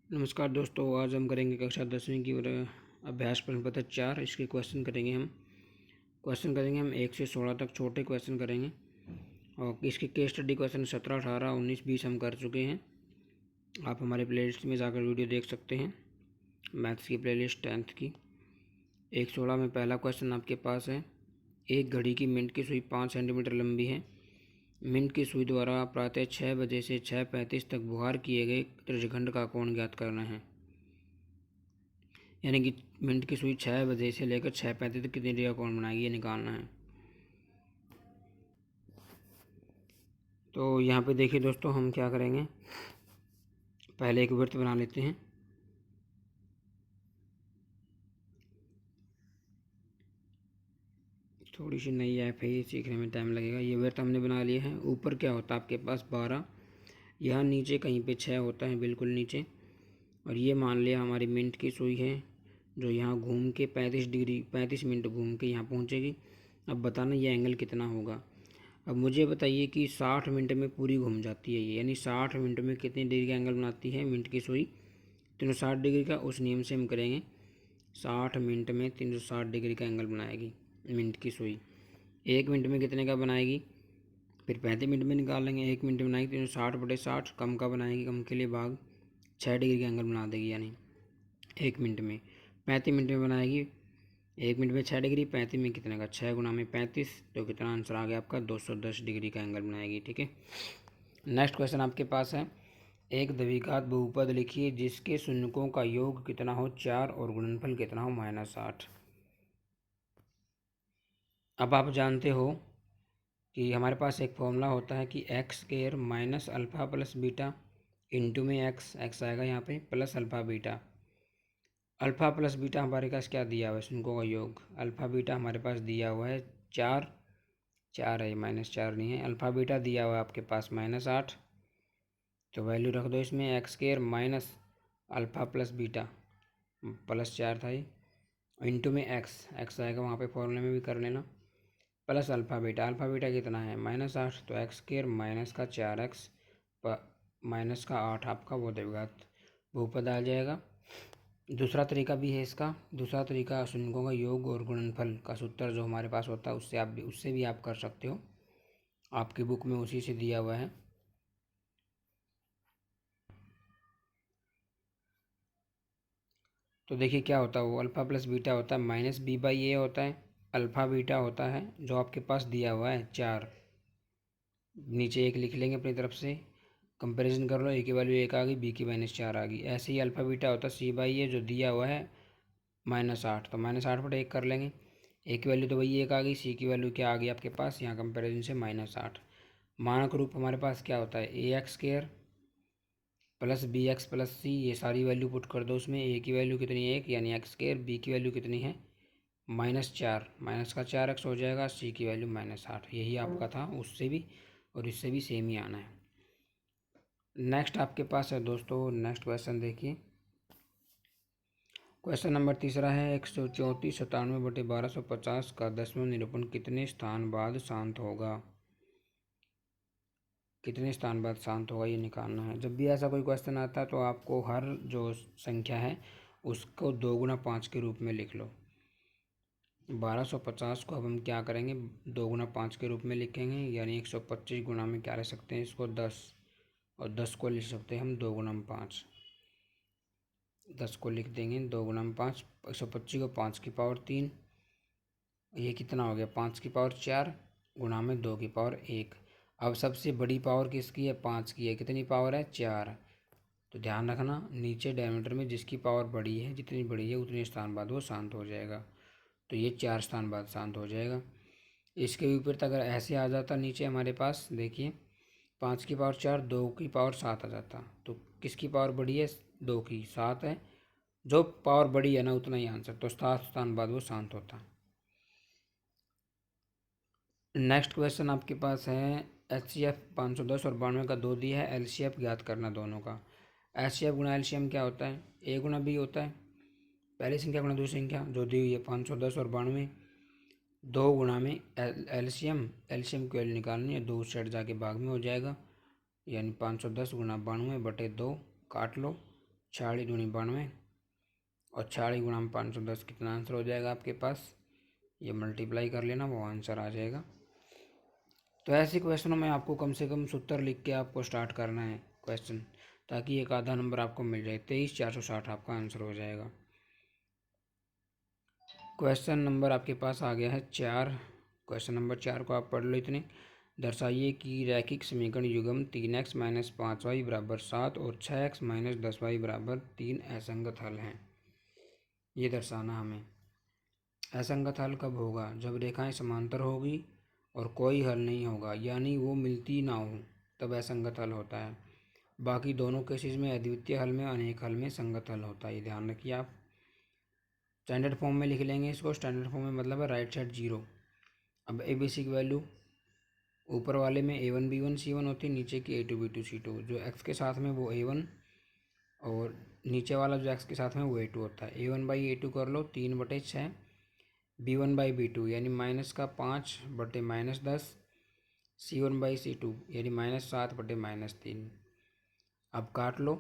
नमस्कार दोस्तों, आज हम करेंगे कक्षा 10वीं की अभ्यास प्रश्न पत्र 4। इसके क्वेश्चन करेंगे हम 1 से 16 तक छोटे क्वेश्चन करेंगे। और इसके केस स्टडी क्वेश्चन 17, 18, 19, 20 हम कर चुके हैं। आप हमारे प्लेलिस्ट में जाकर वीडियो देख सकते हैं। मैथ्स की प्लेलिस्ट 10th की। 1:16 में पहला क्वेश्चन आपके पास है। एक घड़ी की मिनट की सुई 5 सेंटीमीटर लंबी है। मिनट की सुई द्वारा प्रातः 6 बजे से 6:35 तक बुहार किए गए त्रिज्यखंड का कोण ज्ञात करना है। यानी कि मिनट की सुई 6 बजे से लेकर 6:35 तक कितनी डिग्री का कोण बनाएगी, ये निकालना है। तो यहाँ पे देखिए दोस्तों, हम क्या करेंगे, पहले एक वृत्त बना लेते हैं। थोड़ी सी नई ऐप है, ये सीखने में टाइम लगेगा। ये वृत्त हमने बना लिया है। ऊपर क्या होता है आपके पास 12, यहाँ नीचे कहीं पे 6 होता है, बिल्कुल नीचे। और ये मान लिया हमारी मिनट की सुई है, जो यहाँ घूम के 35 मिनट घूम के यहाँ पहुँचेगी। अब बताना ये एंगल कितना होगा। अब मुझे बताइए कि 60 मिनट में पूरी घूम जाती है ये, यानी 60 मिनट में कितनी डिग्री का एंगल बनाती है मिनट की सुई, 360 डिग्री का। उस नियम से हम करेंगे, 60 मिनट में 360 डिग्री का एंगल बनाएगी मिनट की सुई। 1 मिनट में कितने का बनाएगी, फिर 35 मिनट में निकाल लेंगे। 1 मिनट में बनाएगी 360/60, कम का बनाएगी, कम के लिए भाग 6 डिग्री का एंगल बना देगी। यानी 1 मिनट में 35 मिनट में बनाएगी। 1 मिनट में 6 डिग्री, 35 में कितने का 6 गुना में 35, तो कितना आंसर आ गया आपका 210 डिग्री का एंगल बनाएगी। ठीक है। नेक्स्ट क्वेश्चन आपके पास है। एक द्विघात बहुपद लिखिए जिसके शून्यकों का योग कितना हो 4 और गुणनफल कितना हो -8। अब आप जानते हो कि हमारे पास एक फॉर्मूला होता है कि x square minus alpha plus beta into में एक्स आएगा यहाँ पे plus alpha beta. Alpha plus beta हमारे पास क्या दिया हुआ है, शून्यों का योग। अल्फ़ा बीटा हमारे पास दिया हुआ है 4 है, -4 नहीं है। अल्फ़ा बीटा दिया हुआ है आपके पास -8, तो वैल्यू रख दो इसमें। X square minus alpha plus beta +4 था ये, इंटू में एक्स आएगा वहाँ पे फॉर्मूले में भी कर लेना, प्लस अल्फ़ा बीटा कितना है -8, तो एक्स स्क्वायर माइनस का 4x माइनस का 8 आपका वो द्विघात बहुपद आ जाएगा। दूसरा तरीका भी है इसका। दूसरा तरीका शून्यों का योग और गुणनफल का सूत्र जो हमारे पास होता है उससे भी आप कर सकते हो। आपकी बुक में उसी से दिया हुआ है। तो देखिए क्या होता है, वो अल्फ़ा प्लस बीटा होता है -b/a होता है। अल्फ़ा बीटा होता है जो आपके पास दिया हुआ है 4, नीचे 1 लिख लेंगे अपनी तरफ से। कंपैरिजन कर लो, a की वैल्यू 1 आ गई, b की -4 आ गई। ऐसे ही अल्फ़ा बीटा होता है c/a जो दिया हुआ है -8, तो -8/1 कर लेंगे। ए की वैल्यू तो वही 1 आ गई, सी की वैल्यू क्या आ गई आपके पास यहाँ कंपैरिजन से -8। मानक रूप हमारे पास क्या होता है, ax² plus bx plus c, ये सारी वैल्यू पुट कर दो उसमें। a की वैल्यू कितनी है 1 यानी x², b की वैल्यू कितनी है -4, माइनस का 4x हो जाएगा, c की वैल्यू -8। यही आपका था, उससे भी और इससे भी सेम ही आना है। नेक्स्ट आपके पास है दोस्तों, नेक्स्ट क्वेश्चन देखिए। क्वेश्चन नंबर तीसरा है। 134 97/1250 का 10वां निरूपण कितने स्थान बाद शांत होगा। कितने स्थान बाद शांत होगा ये निकालना है। जब भी ऐसा कोई क्वेश्चन आता है तो आपको हर जो संख्या है उसको 2 गुना 5 के रूप में लिख लो। 1250 को अब हम क्या करेंगे, 2 गुना 5 के रूप में लिखेंगे, यानी 125 गुना में क्या लिख सकते हैं इसको 10, और 10 को लिख सकते हैं हम 2 गुना 5। 10 को लिख देंगे 2 गुना 5, 125 को 5 की पावर 3, ये कितना हो गया 5 की पावर 4 गुना में 2 की पावर 1। अब सबसे बड़ी पावर किसकी है, 5 की है। कितनी पावर है 4। तो ध्यान रखना, नीचे डायमीटर में जिसकी पावर बड़ी है, जितनी बड़ी है उतने स्थान बाद वो शांत हो जाएगा। तो ये 4 स्थान बाद शांत हो जाएगा। इसके विपरीत अगर ऐसे आ जाता नीचे हमारे पास, देखिए 5 की पावर 4, 2 की पावर 7 आ जाता, तो किसकी पावर बड़ी है 2 की, 7 है। जो पावर बड़ी है ना उतना ही आंसर, तो 7 स्थान बाद वो शांत होता। नेक्स्ट क्वेश्चन आपके पास है। HCF 510 और 92 का 2 दिया है, LCF ज्ञात करना दोनों का। HCF गुणा LCM क्या होता है, A गुणा B होता है। पहली संख्या गुणा दूसरी संख्या जो दी हुई है 510 और 92, 2 गुणा में LCM की वैल्यू निकालनी है, 2 सेट जाके भाग में हो जाएगा, यानी 510 गुणा 92/2 काट लो, 46 दूनी 92 और 46 गुणा में 510 कितना आंसर हो जाएगा आपके पास, ये मल्टीप्लाई कर लेना, वो आंसर आ जाएगा। तो ऐसे क्वेश्चनों में आपको कम से कम 70 लिख के आपको स्टार्ट करना है क्वेश्चन, ताकि एक आधा नंबर आपको मिल जाए। 23,460 आपका आंसर हो जाएगा। क्वेश्चन नंबर आपके पास आ गया है 4। क्वेश्चन नंबर 4 को आप पढ़ लो इतने। दर्शाइए कि रैखिक समीकरण युग्म 3x माइनस 5y बराबर 7 और 6x माइनस 10y बराबर 3 असंगत हल हैं। ये दर्शाना हमें। असंगत हल कब होगा? जब रेखाएं समांतर होगी और कोई हल नहीं होगा, यानी वो मिलती ना हो, तब असंगत हल होता है। बाकी दोनों केसेस में, अद्वितीय हल में, अनेक हल में संगत हल होता है। ये ध्यान रखिए आप। स्टैंडर्ड फॉर्म में लिख लेंगे इसको। स्टैंडर्ड फॉर्म में मतलब है राइट साइड 0। अब ए बी सी की वैल्यू ऊपर वाले में A1 B1 C1 होती है, नीचे की A2 B2 C2। जो x के साथ में वो A1 और नीचे वाला जो x के साथ में वो A2 होता है। A1/A2 कर लो 3/6, B1/B2 यानी -5/-10, C1/C2 यानी -7/-3। अब काट लो।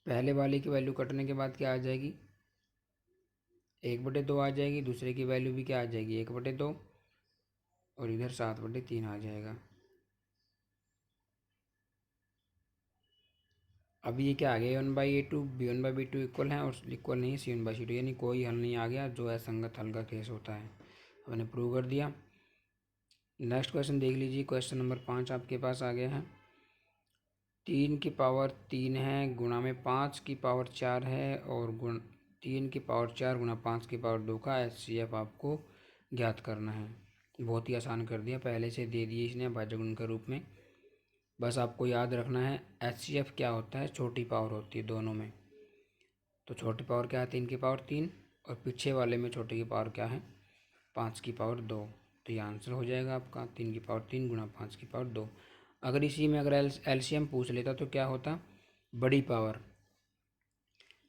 पहले वाले की वैल्यू कटने के बाद क्या आ जाएगी? 1/2 आ जाएगी। दूसरे की वैल्यू भी क्या आ जाएगी? 1/2 और इधर 7/3 आ जाएगा। अब ये क्या आ गया? A1/A2 B1/B2 इक्वल है और इक्वल नहीं है C1/C2, यानी कोई हल नहीं आ गया, जो असंगत हल का केस होता है। हमने प्रूव कर दिया। नेक्स्ट क्वेश्चन देख लीजिए। क्वेश्चन नंबर 5 आपके पास आ गया है। 3 की पावर 3 है गुणा में 5 की पावर 4 है और 3 की पावर 4 गुणा 5 की पावर 2 का HCF आपको ज्ञात करना है। बहुत ही आसान कर दिया, पहले से दे दिए इसने भाज्य गुण के रूप में। बस आपको याद रखना है HCF क्या होता है। छोटी पावर होती है दोनों में। तो छोटी पावर क्या है? 3 की पावर 3 और पीछे वाले में छोटे की पावर क्या है? 5 की पावर 2। तो ये आंसर हो जाएगा आपका 3 की पावर 3 गुणा 5 की पावर 2। अगर इसी में अगर एलसीएम पूछ लेता तो क्या होता? बड़ी पावर,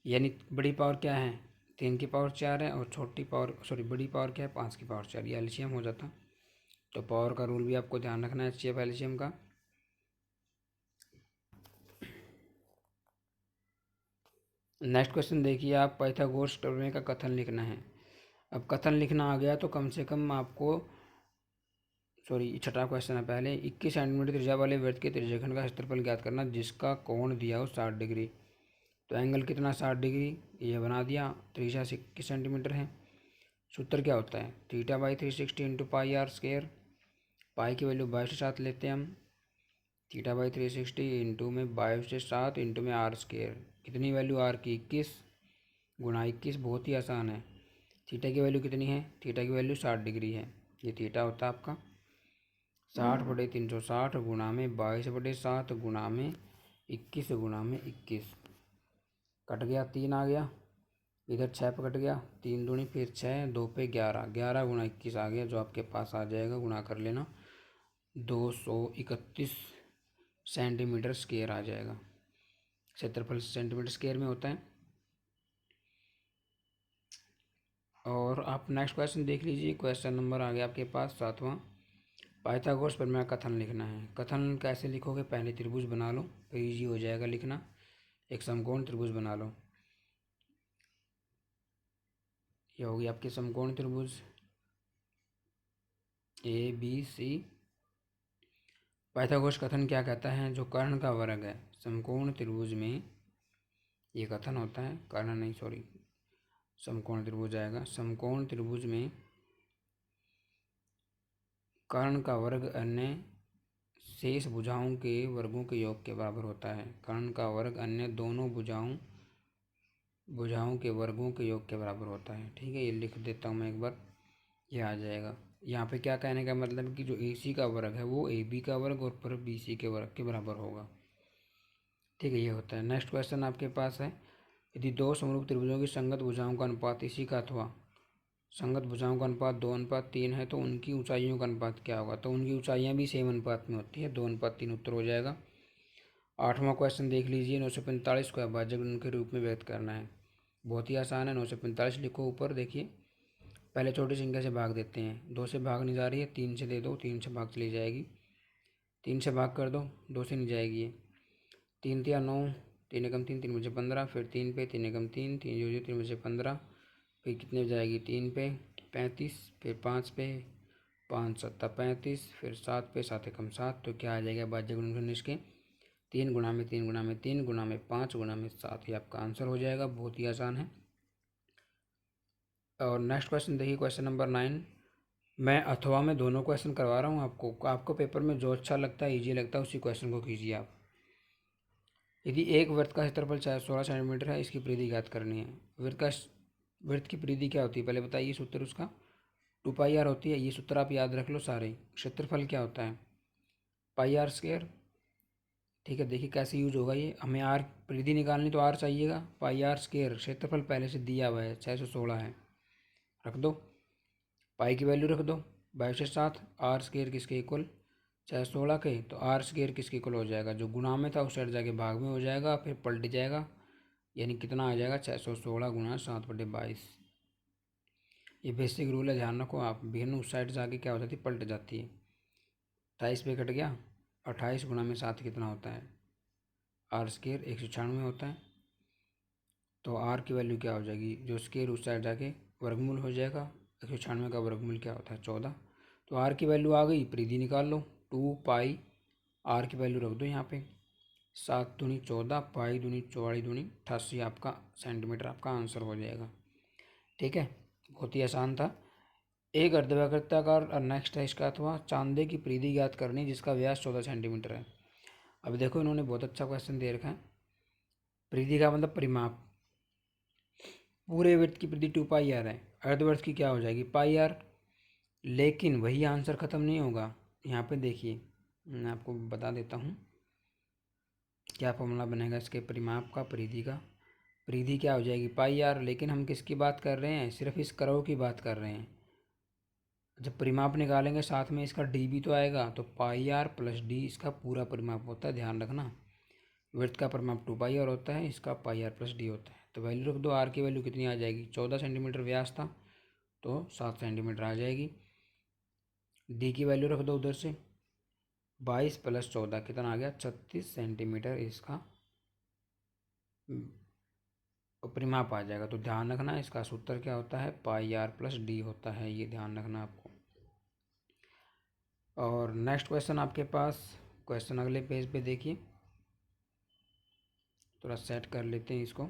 यानी बड़ी पावर क्या है? 3 की पावर 4 है और छोटी पावर बड़ी पावर क्या है? 5 की पावर 4। ये एलसीएम हो जाता। तो पावर का रूल भी आपको ध्यान रखना है HCF एलसीएम का। नेक्स्ट क्वेश्चन देखिए आप। पाइथागोरस प्रमेय का कथन लिखना है। अब कथन लिखना आ गया तो कम से कम आपको छठा क्वेश्चन है। पहले 21 सेंटीमीटर त्रिज्या वाले वृत्त के त्रिज्याखंड का क्षेत्रफल ज्ञात करना जिसका कोण दिया हो 60 डिग्री। तो एंगल कितना? 60 डिग्री। ये बना दिया। त्रिज्या 21 सेंटीमीटर है। सूत्र क्या होता है? θ/360 इंटू पाई आर स्क्वायर। पाई की वैल्यू 22 से 7 लेते हैं हम। θ/360 इंटू में 22 से 7 इंटू में आर स्क्वायर। कितनी वैल्यू आर की? 21 गुणा 21। बहुत ही आसान है। थीटा की वैल्यू कितनी है? थीटा की वैल्यू 60 डिग्री है। ये थीटा होता है आपका। 60/360 गुणा में 22/7 गुणा में 21 गुणा में 21। कट गया, 3 आ गया। इधर 6 पे कट गया, 3 दूनी फिर 6, 2 पे 11, 11 गुणा 21 आ गया, जो आपके पास आ जाएगा। गुणा कर लेना, 231 सेंटीमीटर स्क्वायर आ जाएगा। क्षेत्रफल सेंटीमीटर स्क्वायर में होता है। और आप नेक्स्ट क्वेश्चन देख लीजिए। क्वेश्चन नंबर आ गया आपके पास 7वां। पाइथागोरस प्रमेय का कथन लिखना है। कथन कैसे लिखोगे? पहले त्रिभुज बना लो, फिर इजी हो जाएगा लिखना। एक समकोण त्रिभुज बना लो। ये होगी आपके समकोण त्रिभुज ABC। पाइथागोरस कथन क्या कहता है? जो कर्ण का वर्ग है समकोण त्रिभुज में, ये कथन होता है। कर्ण नहीं, समकोण त्रिभुज आएगा। समकोण त्रिभुज में कर्ण का वर्ग अन्य शेष भुजाओं के वर्गों के योग के बराबर होता है। कर्ण का वर्ग अन्य दोनों भुजाओं के वर्गों के योग के बराबर होता है। ठीक है, ये लिख देता हूँ मैं एक बार, ये आ जाएगा। यहाँ पे क्या कहने का मतलब कि जो AC का वर्ग है वो AB का वर्ग और पर BC के वर्ग के बराबर होगा। ठीक है, ये होता है। नेक्स्ट क्वेश्चन आपके पास है। यदि दो समरूप त्रिभुजों की संगत भुजाओं का अनुपात इसी का अथवा संगत भुजाओं का अनुपात 2:3 है तो उनकी ऊंचाइयों का अनुपात क्या होगा? तो उनकी ऊंचाइयाँ भी सेम अनुपात में होती है। 2:3 उत्तर हो जाएगा। 8वां क्वेश्चन देख लीजिए। 945 को अभाज्य गुण के रूप में व्यक्त करना है। बहुत ही आसान है। 945 लिखो ऊपर देखिए। पहले छोटी संख्या से भाग देते हैं। 2 से भाग नहीं जा रही है, 3 से दे दो, 3 से भाग चली जाएगी। 3 से भाग कर दो, 2 से नहीं जाएगी ये। 3 तिया 9, 3 एकम 3, 3 बचे 15, फिर 3 पे 3 एकम 3, 3 जो 3 बचे 15, फिर कितने जाएगी 3 पे 35, फिर 5 पे 5 सत्ता 35, फिर 7 पे 7 एकम 7। तो क्या आ जाएगा भाज्य गुणनखंड निष्क्रिय 3 गुणा में 3 गुणा में 3 गुणा में 5 गुणा में 7। ये आपका आंसर हो जाएगा। बहुत ही आसान है। और नेक्स्ट क्वेश्चन देखिए, क्वेश्चन नंबर 9। मैं अथवा में दोनों क्वेश्चन करवा रहा हूँ आपको पेपर में जो अच्छा लगता है, ईजी लगता है, उसी क्वेश्चन को कीजिए आप। यदि एक वृत्त का क्षेत्रफल 16 सेंटीमीटर है, इसकी परिधि ज्ञात करनी है। वृत्त की परिधि क्या होती है पहले बताइए, सूत्र उसका 2πr होती है। ये सूत्र आप याद रख लो सारे। क्षेत्रफल क्या होता है πr²। ठीक है, देखिए कैसे यूज होगा ये। हमें आर परिधि निकालनी तो आर चाहिएगा, πr²। क्षेत्रफल पहले से दिया हुआ है 616 है, रख दो। पाई की वैल्यू रख दो 22/7। r² किसके इक्वल 616 के, तो r² किसके इक्वल हो जाएगा, जो गुणा में था उस साइड जाके भाग में हो जाएगा, फिर पलट जाएगा, यानी कितना आ जाएगा 616 गुणा 7/22। ये बेसिक रूल है, ध्यान रखो आप। भिन्न उस साइड जाके क्या हो जाती है, पलट जाती है। 28 पे कट गया, 28 गुणा में 7 कितना होता है, r² 196 होता है। तो r की वैल्यू क्या हो जाएगी, जो स्केयर उस साइड जाके वर्गमूल हो जाएगा। 196 का वर्गमूल क्या होता है 14। तो r की वैल्यू आ गई, परिधि निकाल लो 2π। r की वैल्यू रख दो यहाँ पे, 7 दूनी 14, पाई दूनी 44 दूनी 88 आपका सेंटीमीटर आपका आंसर हो जाएगा। ठीक है, बहुत ही आसान था। एक अर्धवृत्ताकार और नेक्स्ट है इसका, अथवा चांदे की परिधि ज्ञात करनी जिसका व्यास 14 सेंटीमीटर है। अब देखो इन्होंने बहुत अच्छा क्वेश्चन दे रखा है। परिधि का मतलब परिमाप। पूरे वृत्त की परिधि 2πr है, अर्धवृत्त की क्या हो जाएगी πr। लेकिन वही आंसर ख़त्म नहीं होगा। यहाँ पे देखिए, मैं आपको बता देता हूँ क्या फॉर्मूला बनेगा इसके परिमाप का, परिधि का। परिधि क्या हो जाएगी πr, लेकिन हम किसकी बात कर रहे हैं, सिर्फ इस कर्व की बात कर रहे हैं। जब परिमाप निकालेंगे साथ में इसका डी भी तो आएगा, तो πr + d इसका पूरा परिमाप होता है, ध्यान रखना। वृत्त का परिमाप 2πr होता है, इसका πr + d होता है। तो वैल्यू रख दो, आर की वैल्यू कितनी आ जाएगी, 14 सेंटीमीटर व्यास था तो 7 सेंटीमीटर आ जाएगी। डी की वैल्यू रख दो उधर से, 22 + 14 कितना आ गया 36 सेंटीमीटर इसका परिमाप आ जाएगा। तो ध्यान रखना इसका सूत्र क्या होता है, πr + d होता है, ये ध्यान रखना आपको। और नेक्स्ट क्वेश्चन आपके पास, क्वेश्चन अगले पेज पे देखिए, थोड़ा सेट कर लेते हैं इसको।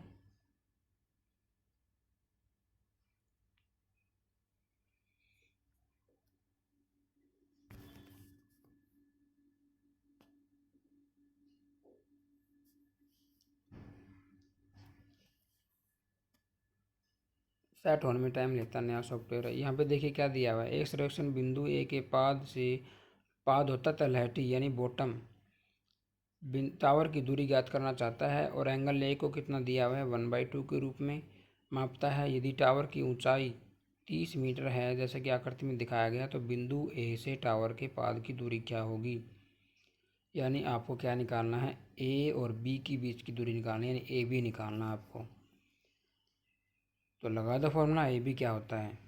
सेट होने में टाइम लेता, नया सॉफ्टवेयर है। यहाँ पे देखिए क्या दिया हुआ है, एक सर्वेक्षण बिंदु ए के पाद से, पाद होता है तलहटी यानी बॉटम, टावर की दूरी ज्ञात करना चाहता है और एंगल ए को कितना दिया हुआ है 1/2 के रूप में मापता है। यदि टावर की ऊंचाई 30 मीटर है जैसे कि आकृति में दिखाया गया, तो बिंदु ए से टावर के पाद की दूरी क्या होगी। यानी आपको क्या निकालना है, ए और बी के बीच की दूरी निकालनी है, यानी ए बी निकालना है आपको। तो लगा दो फॉर्मूला, ए बी क्या होता है,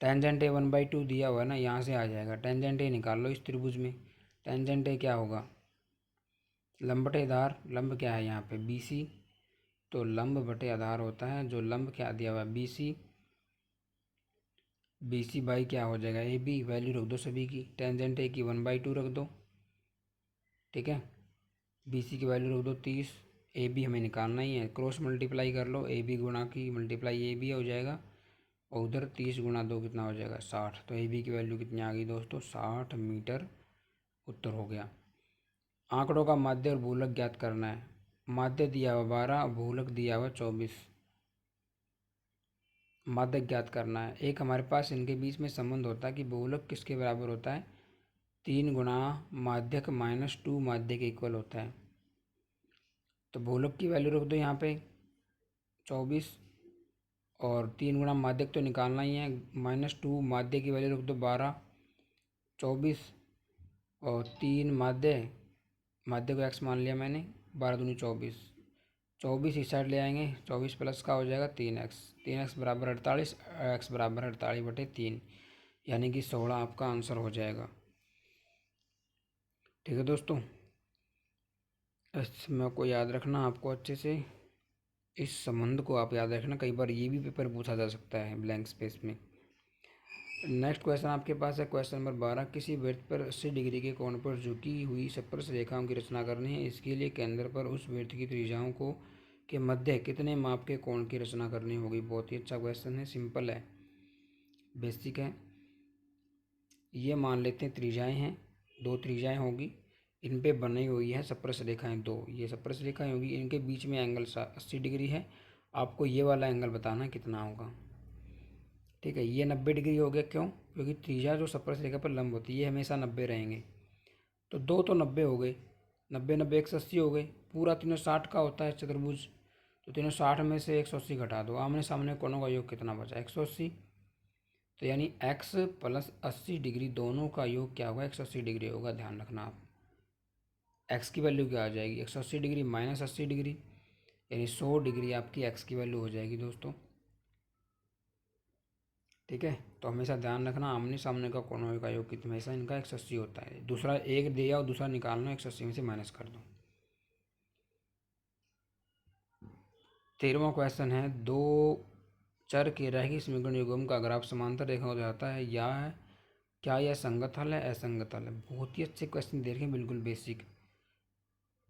टेंजेंट ए 1/2 दिया हुआ है ना, यहाँ से आ जाएगा। टेंजेंट ए निकाल लो इस त्रिभुज में। टेंजेंट ए क्या होगा, लंब बटे आधार। लंब क्या है यहाँ पे बी सी, तो लंब बटे आधार होता है, जो लंब क्या दिया हुआ है B C. B C by क्या हो जाएगा ए बी, वैल्यू रख दो सभी की। टेंजेंट ए की 1/2 रख दो, ठीक है। बी सी की वैल्यू रख दो 30। ए बी हमें निकालना ही है, क्रॉस मल्टीप्लाई कर लो, ए बी गुणा की मल्टीप्लाई ए बी हो जाएगा, और उधर 30 गुणा 2 कितना हो जाएगा 60। तो ए बी की वैल्यू कितनी आ गई दोस्तों 60 मीटर, उत्तर हो गया। आंकड़ों का माध्य और भूलक ज्ञात करना है। माध्य दिया हुआ 12, भूलक दिया हुआ 24। माध्य ज्ञात करना है। एक हमारे पास इनके बीच में संबंध होता है कि भूलक किसके बराबर होता है, 3 गुणा माध्यक -2 माध्य के इक्वल होता है। तो भूलक की वैल्यू रख दो यहाँ पे 24, और 3 गुणा माध्यक तो निकालना ही है, -2 माध्य की वैल्यू रख दो 12, 24 और 3 माध्य, माध्य को x मान लिया मैंने, 12 दूनी 24, 24 इस साइड ले आएंगे, 24 प्लस का हो जाएगा 3x, 3x बराबर 48, x बराबर 48/3, यानी कि 16 आपका आंसर हो जाएगा। ठीक है दोस्तों, इस समय को याद रखना आपको अच्छे से, इस संबंध को आप याद रखना, कई बार ये भी पेपर पूछा जा सकता है ब्लैंक स्पेस में। नेक्स्ट क्वेश्चन आपके पास है क्वेश्चन नंबर 12। किसी वृत्त पर 80 डिग्री के कोण पर झुकी हुई स्पर्श रेखाओं की रचना करनी है। इसके लिए केंद्र पर उस वृत्त की त्रिज्याओं को के मध्य कितने माप के कोण की रचना करनी होगी। बहुत ही अच्छा क्वेश्चन है, सिंपल है, बेसिक है। ये मान लेते हैं त्रिज्याएं हैं, 2 त्रिज्याएं होगी, इन पे बनी हुई है स्पर्श रेखाएं 2, ये स्पर्श रेखाएं होगी, इनके बीच में एंगल 80 डिग्री है। आपको ये वाला एंगल बताना कितना होगा। ठीक है, ये 90 डिग्री हो गया, क्यों? क्योंकि त्रिज्या जो स्पर्श रेखा पर लंब होती है ये हमेशा 90 रहेंगे। तो 2 तो 90 हो गए, 90 90 180 हो गए। पूरा 360 का होता है चतुर्भुज, तो 360 में से 180 घटा दो, आमने सामने कोणों का योग कितना बचा? 180। तो यानी x प्लस 80 डिग्री दोनों का योग क्या होगा? 180 डिग्री होगा। ध्यान रखना आप, x की वैल्यू क्या आ जाएगी? 180 डिग्री माइनस 80 डिग्री, यानी 100 डिग्री आपकी x की वैल्यू हो जाएगी दोस्तों। ठीक है, तो हमेशा ध्यान रखना आमने सामने का कोणों का योग कितना, हमेशा इनका 180 होता है। दूसरा एक दिया और दूसरा निकालना, 180 में से माइनस कर दो। 13वां क्वेश्चन है, दो चर के रैखिक समीकरण युग्म का ग्राफ समांतर रेखा हो जाता है या क्या यह संगत हल है, असंगत हल है? बहुत ही अच्छे क्वेश्चन दे रखे हैं, बिल्कुल बेसिक।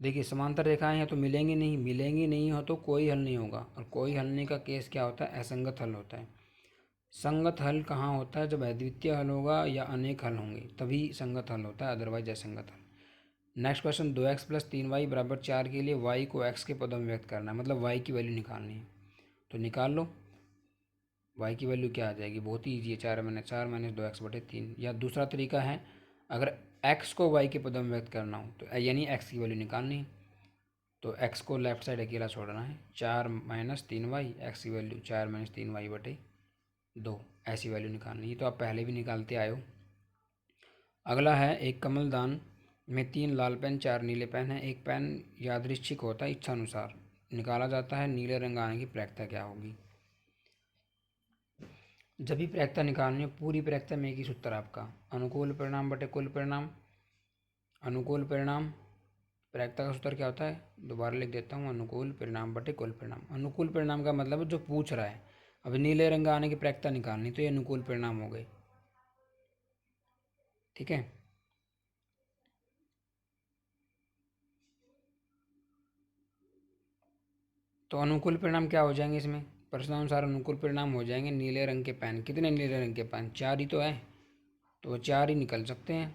देखिए, समांतर रेखाएं हैं तो मिलेंगी नहीं, मिलेंगी नहीं हो तो कोई हल नहीं होगा, और कोई हल नहीं का केस क्या होता है? असंगत हल होता है। संगत हल कहाँ होता है? जब अद्वितीय हल होगा या अनेक हल होंगे तभी संगत हल होता है, अदरवाइज असंगत हल। Next question, 2x plus 3y बराबर 4 के लिए y को x के पदों में व्यक्त करना है, मतलब y की वैल्यू निकालनी है। तो निकाल लो, y की वैल्यू क्या आ जाएगी? बहुत ही ईजी है, 4 माइनस 2x/3। या दूसरा तरीका है, अगर x को y के पदों में व्यक्त करना हो तो यानी x की वैल्यू निकालनी है, तो x को लेफ्ट साइड अकेला छोड़ना है। 4 माइनस 3y, x की वैल्यू 4 माइनस 3y/2, ऐसी वैल्यू निकालनी है। तो आप पहले भी निकालते आए हो। अगला है, एक कमलदान में 3 लाल पेन 4 नीले पेन है। एक पेन यादृच्छिक होता है, इच्छा अनुसार निकाला जाता है, नीले रंग आने की प्रायिकता क्या होगी? जब भी प्रायिकता निकालनी है, पूरी प्रायिकता में एक ही सूत्र आपका, अनुकूल परिणाम बटे कुल परिणाम। अनुकूल परिणाम, प्रायिकता का सूत्र क्या होता है? दोबारा लिख देता हूँ, अनुकूल परिणाम बटे कुल परिणाम। अनुकूल परिणाम का मतलब है जो पूछ रहा है, अब नीले रंग आने की प्रायिकता निकालनी, तो ये अनुकूल परिणाम हो गए। ठीक है, तो अनुकूल परिणाम क्या हो जाएंगे इसमें? प्रश्नानुसार अनुकूल परिणाम हो जाएंगे नीले रंग के पेन। कितने नीले रंग के पेन? 4 ही तो है, तो वो 4 ही निकल सकते हैं।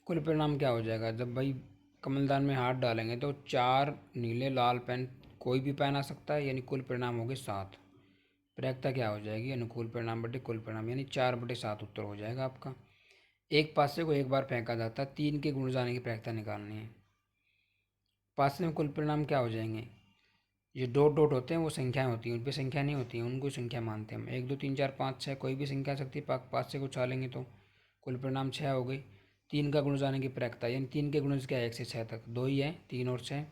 कुल परिणाम क्या हो जाएगा? जब भाई कमलदान में हाथ डालेंगे तो 4 नीले लाल पेन, कोई भी पेन आ सकता है, यानी कुल परिणाम हो गए 7। प्रायिकता क्या हो जाएगी? अनुकूल परिणाम बटे कुल परिणाम, यानी 4/7 उत्तर हो जाएगा आपका। एक पासे को एक बार फेंका जाता है, 3 के गुण जाने की प्रायिकता निकालनी है। पासे में कुल परिणाम क्या हो जाएंगे? ये डॉट डॉट होते हैं वो संख्याएं होती हैं, उन पर संख्या नहीं होती है, उनको संख्या मानते हैं हम। 1 2 3 4 5 6 कोई भी संख्या आ सकती है, पाँच से को उछालेंगे तो कुल परिणाम 6 हो गई। 3 का गुण जाने की प्रायिकता, यानी 3 के गुणज क्या है? 1 से 6 तक, 2 ही है, 3 और 6।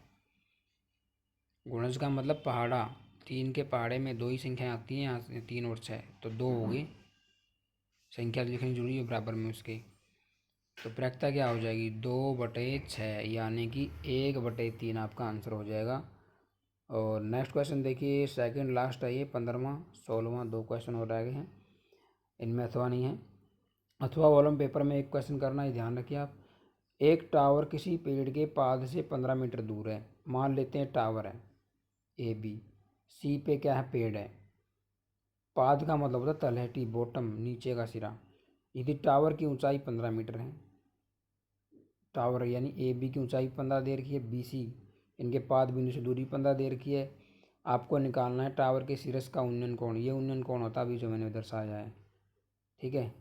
गुणज का मतलब पहाड़ा, 3 के पहाड़े में 2 ही संख्याएँ आती हैं, यहाँ से 3 और 6, तो 2 हो गई। संख्या लिखनी जरूरी है बराबर में उसके। तो प्रायिकता क्या हो जाएगी? 2/6, यानी कि 1/3 आपका आंसर हो जाएगा। और नेक्स्ट क्वेश्चन देखिए, सेकंड लास्ट है ये, 15वां 16वां, 2 क्वेश्चन हो रहे हैं, इनमें अथवा नहीं है। अथवा वॉलम पेपर में एक क्वेश्चन करना है, ध्यान रखिए आप। एक टावर किसी पेड़ के पाद से 15 मीटर दूर है। मान लेते हैं टावर है AB, सी पे क्या है? पेड़ है। पाद का मतलब होता है तलहटी, बॉटम, नीचे का सिरा। यदि टावर की ऊंचाई 15 मीटर है, टावर यानी AB की ऊंचाई 15 दे रखी है, BC इनके पाद बिंदु से दूरी 15 दे रखी है। आपको निकालना है टावर के शीर्ष का उन्नयन कोण। ये उन्नयन कोण होता है अभी जो मैंने दर्शाया है। ठीक है,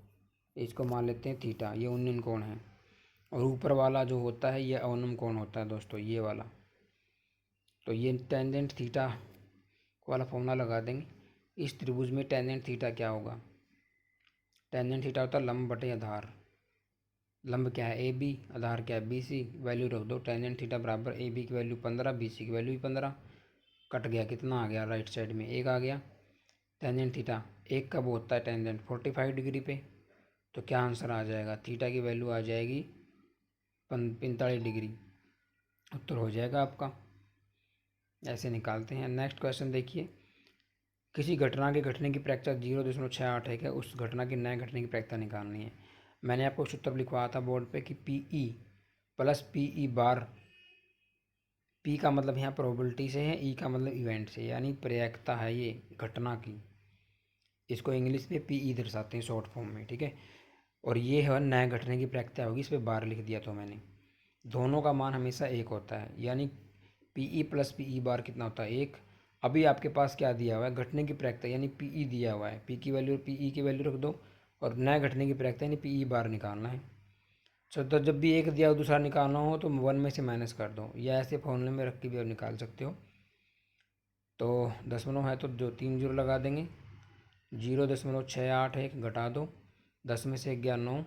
इसको मान लेते हैं थीटा, ये उन्नयन कोण है। और ऊपर वाला जो होता है ये अवनम कोण होता है दोस्तों, ये वाला। तो ये टेंजेंट थीटा वाला फॉर्मूला लगा देंगे। इस त्रिभुज में टेंजेंट थीटा क्या होगा? टेंजेंट थीटा होता है लंब बटे आधार। लंब क्या है? AB, आधार क्या है? BC। वैल्यू रख दो, टेंजेंट थीटा बराबर AB की वैल्यू 15, BC की वैल्यू भी 15। कट गया, कितना आ गया? राइट साइड में 1 आ गया। टेंजेंट थीटा 1 कब होता है? टेंजेंट 45 डिग्री पे। तो क्या आंसर आ जाएगा? थीटा की वैल्यू आ जाएगी 45 डिग्री। उत्तर हो जाएगा आपका। ऐसे निकालते हैं। नेक्स्ट क्वेश्चन देखिए, किसी घटना के घटने की प्रायिकता 0.68 है, उस घटना के नए घटने की प्रायिकता निकालनी है। मैंने आपको सूत्र लिखवाया था बोर्ड पे कि पी प्लस पी बार। पी का मतलब यहाँ प्रोबेबिलिटी से है, ई का मतलब इवेंट से, यानी प्रायिकता है ये घटना की। इसको इंग्लिश में पी दर्शाते हैं शॉर्ट फॉर्म में, ठीक है। और ये है नए घटने की प्रायिकता होगी, इस पर बार लिख दिया तो मैंने। दोनों का मान हमेशा एक होता है, यानी P E plus P E bar कितना होता है, एक। अभी आपके पास क्या दिया हुआ है, घटने की प्रायिकता यानी पी ई दिया हुआ है, पी की वैल्यू और पी ई की वैल्यू रख दो, और नए घटने की प्रायिकता यानी पी ई बार निकालना है। तो जब भी एक दिया हो दूसरा निकालना हो तो 1 में से माइनस कर दो, या ऐसे फॉर्मूले में रख के भी आप निकाल सकते हो। तो दशमलव है तो जो 3 जीरो लगा देंगे, 0.68 घटा दो, 10 में से गया 9,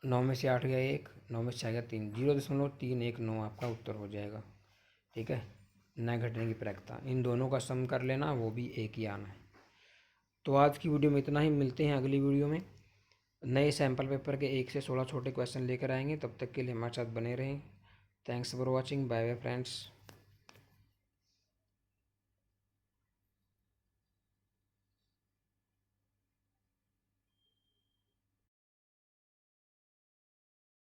9 में से 8 गया 1, 9 में से 6 गया 3, 0.319 आपका उत्तर हो जाएगा, ठीक है। नए घटने की प्रायिकता इन दोनों का सम कर लेना, वो भी एक ही आना है। तो आज की वीडियो में इतना ही, मिलते हैं अगली वीडियो में। नए सैम्पल पेपर के 1 से 16 छोटे क्वेश्चन लेकर आएंगे, तब तक के लिए हमारे साथ बने रहें। Thanks for watching, bye bye friends.